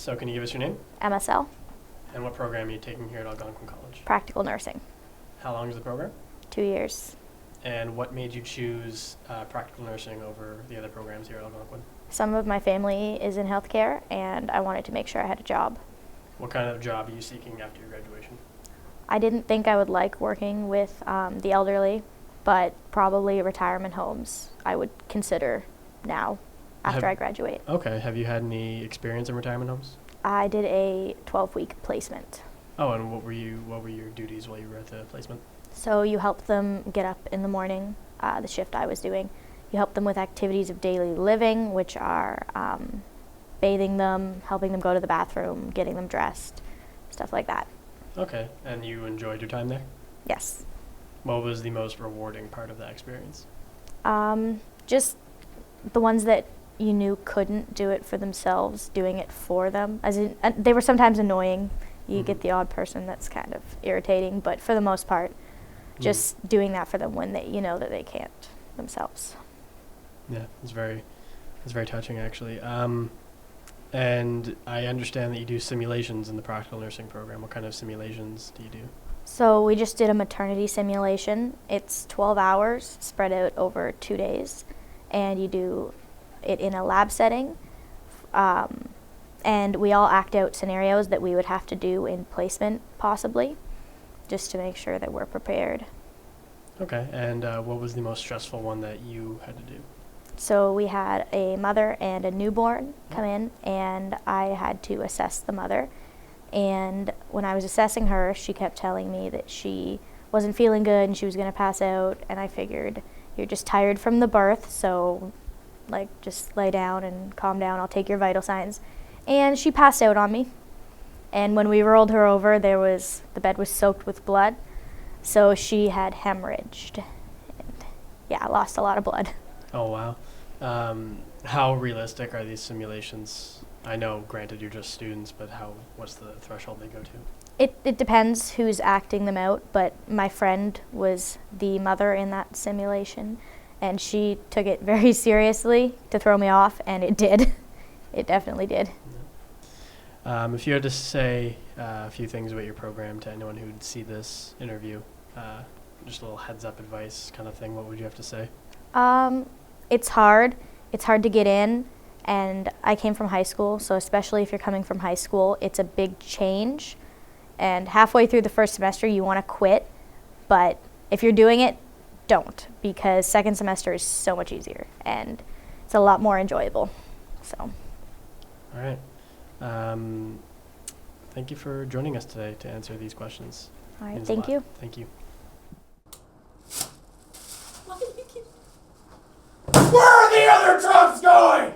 So can you give us your name? MSL, And what program are you taking here at Algonquin College? practical nursing, How long is the program? 2 years. And what made you choose practical nursing over the other programs here at Algonquin? Some of my family is in healthcare, and I wanted to make sure I had a job. What kind of job are you seeking after your graduation? I didn't think I would like working with the elderly, but probably retirement homes I would consider now after I graduate. Okay. Have you had any experience in retirement homes? I did a 12-week placement. Oh, and what were your duties while you were at the placement? So you help them get up in the morning, the shift I was doing. You help them with activities of daily living, which are bathing them, helping them go to the bathroom, getting them dressed, stuff like that. Okay. And you enjoyed your time there? Yes. What was the most rewarding part of that experience? Just the ones that you knew couldn't do it for themselves, doing it for them. As in, they were sometimes annoying. You get the odd person that's kind of irritating, but for the most part, just doing that for them when you know that they can't themselves. Yeah, it's very touching actually. And I understand that you do simulations in the practical nursing program. What kind of simulations do you do? So we just did a maternity simulation. It's 12 hours spread out over 2 days, and you do it in a lab setting. And we all act out scenarios that we would have to do in placement, possibly, just to make sure that we're prepared. Okay, and what was the most stressful one that you had to do? So we had a mother and a newborn come in, and I had to assess the mother. And when I was assessing her, she kept telling me that she wasn't feeling good and she was going to pass out. And I figured, you're just tired from the birth, so just lay down and calm down. I'll take your vital signs. And she passed out on me. And when we rolled her over, the bed was soaked with blood. So she had hemorrhaged. And yeah, I lost a lot of blood. Oh, wow. How realistic are these simulations? I know, granted, you're just students, but what's the threshold they go to? It depends who's acting them out, but my friend was the mother in that simulation, and she took it very seriously to throw me off, and it did. It definitely did. Yeah. If you had to say a few things about your program to anyone who'd see this interview, just a little heads-up advice kind of thing, what would you have to say? It's hard. It's hard to get in, and I came from high school, so especially if you're coming from high school, it's a big change. And halfway through the first semester, you want to quit, but if you're doing it, don't, because second semester is so much easier, and it's a lot more enjoyable. So. All right. Thank you for joining us today to answer these questions. All right, thank you. Thank you. Where are the other trucks going?